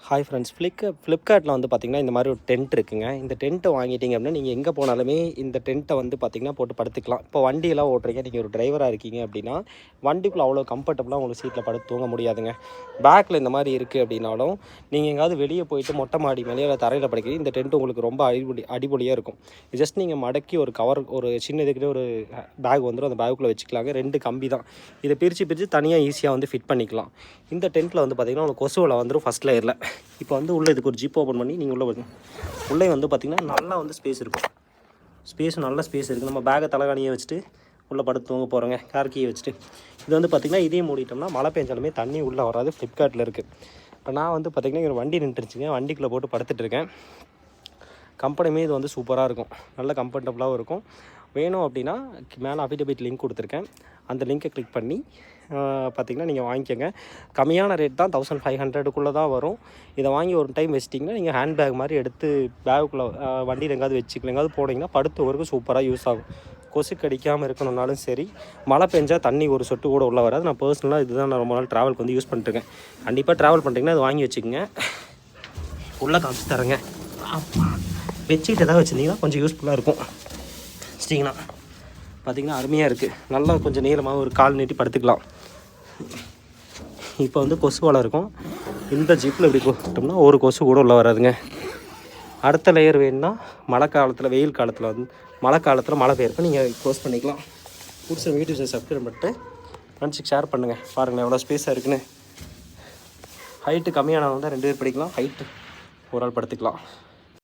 Hi friends, ஃப்ளிப்கார்ட்டில் வந்து பார்த்திங்கன்னா இந்த மாதிரி ஒரு டென்ட் இருக்குங்க. இந்த டென்ட்டை வாங்கிட்டீங்க அப்படின்னா நீங்கள் எங்கே போனாலுமே இந்த டென்ட்டை வந்து பார்த்திங்கன்னா போட்டு படுத்துக்கலாம். இப்போ வண்டியெல்லாம் ஓட்டுறீங்க, நீங்கள் ஒரு டிரைவராக இருக்கீங்க அப்படின்னா வண்டிக்குள்ளே அவ்வளோ கம்ஃபர்டபுளாக உங்களுக்கு சீட்டில் படுத்து தூங்க முடியாதுங்க. பேக்கில் இந்த மாதிரி இருக்குது அப்படின்னாலும் நீங்கள் எங்கேயாவது வெளியே போயிட்டு மொட்டை மாடி மேலே இல்லை தரையில் படுக்கிறீங்க, இந்த டென்ட் உங்களுக்கு ரொம்ப அடிபொலியாக இருக்கும். ஜஸ்ட் நீங்கள் மடக்கி ஒரு கவர், ஒரு சின்ன இதுக்குன்னு ஒரு பேக் வந்துடும், அந்த பேக்குள்ளே வச்சுக்கலாங்க. 2 கம்பி தான், இதை பிரித்து தனியாக ஈஸியாக வந்து ஃபிட் பண்ணிக்கலாம். இந்த டென்ட்டில் வந்து பார்த்திங்கன்னா உங்களுக்கு கொசு வலை வந்துடும் ஃபஸ்ட் லேயரில். இப்போ வந்து உள்ளே இதுக்கு ஒரு ஜிப் ஓப்பன் பண்ணி நீங்கள் உள்ளே வந்து பார்த்திங்கன்னா நல்லா வந்து ஸ்பேஸ் இருக்கும். நல்ல ஸ்பேஸ் இருக்குது. நம்ம பேக்கை தலைகாணியை வச்சுட்டு உள்ளே படுத்து தூங்க போகிறோங்க, கார் கீயை வச்சுட்டு. இது வந்து பார்த்திங்கன்னா இதையும் மூடிட்டோம்னா மழை பெஞ்சாலுமே தண்ணி உள்ளே வராது. ஃப்ளிப்கார்ட்டில் இருக்குது. இப்போ நான் வந்து பார்த்திங்கன்னா ஒரு வண்டி நின்றுச்சுங்க, வண்டிக்குள்ளே போட்டு படுத்துட்ருக்கேன். கம்பெனியுமே இது வந்து சூப்பராக இருக்கும், நல்ல கம்ஃபர்டபுளாகவும் இருக்கும். வேணும் அப்படின்னா மேலே அஃபிடபிட் லிங்க் கொடுத்துருக்கேன், அந்த லிங்க்கை கிளிக் பண்ணி பார்த்திங்கன்னா நீங்கள் வாங்கிக்கோங்க. கம்மியான ரேட் தான், 1500க்குள்ளே தான் வரும். இதை வாங்கி ஒரு டைம் வச்சிட்டிங்கன்னா நீங்கள் ஹேண்ட் பேக் மாதிரி எடுத்து பேக்குள்ளே வண்டியில் எங்கேயாவது வச்சுக்கலாம். எங்கேயாவது போனீங்கன்னா படுத்து வரைக்கும் சூப்பராக யூஸ் ஆகும். கொசு கடிக்காமல் இருக்கணுன்னாலும் சரி, மழை பெஞ்சால் தண்ணி ஒரு சொட்டு கூட உள்ளே வராது. நான் பர்சனலாக இதுதான் நான் ரொம்ப நாள் ட்ராவலுக்கு வந்து யூஸ் பண்ணிட்டுருக்கேன். கண்டிப்பாக ட்ராவல் பண்ணுறீங்கன்னா அது வாங்கி வச்சுக்கோங்க. உள்ளே காமிச்சு தரேங்க. பெட்ஷீட் எதாவது வச்சுருந்தீங்கன்னா கொஞ்சம் யூஸ்ஃபுல்லாக இருக்கும். வச்சிட்டிங்கன்னா பார்த்திங்கன்னா அருமையாக இருக்குது. நல்லா கொஞ்சம் நீளமாக ஒரு கால் நீட்டி படுத்துக்கலாம். இப்போ வந்து கொசு வலை இருக்கும். இந்த ஜிப்பில் இப்படி போட்டோம்னா ஒரு கொசு கூட உள்ளே வராதுங்க. அடுத்த லேயர் வேணுன்னா மழை காலத்தில், வெயில் காலத்தில் வந்து மழை காலத்தில் மழை பெய்யறப்ப நீங்கள் க்ளோஸ் பண்ணிக்கலாம். பிடிச்ச வீடியோஸை சப்ஸ்கிரைப் பண்ணிட்டு ஃப்ரெண்ட்ஸுக்கு ஷேர் பண்ணுங்கள். பாருங்கள் எவ்வளோ ஸ்பேஸாக இருக்குன்னு. ஹைட்டு கம்மியானவங்க தான் 2 பேர் படிக்கலாம், ஹைட்டு ஒரு ஆள் படுத்துக்கலாம்.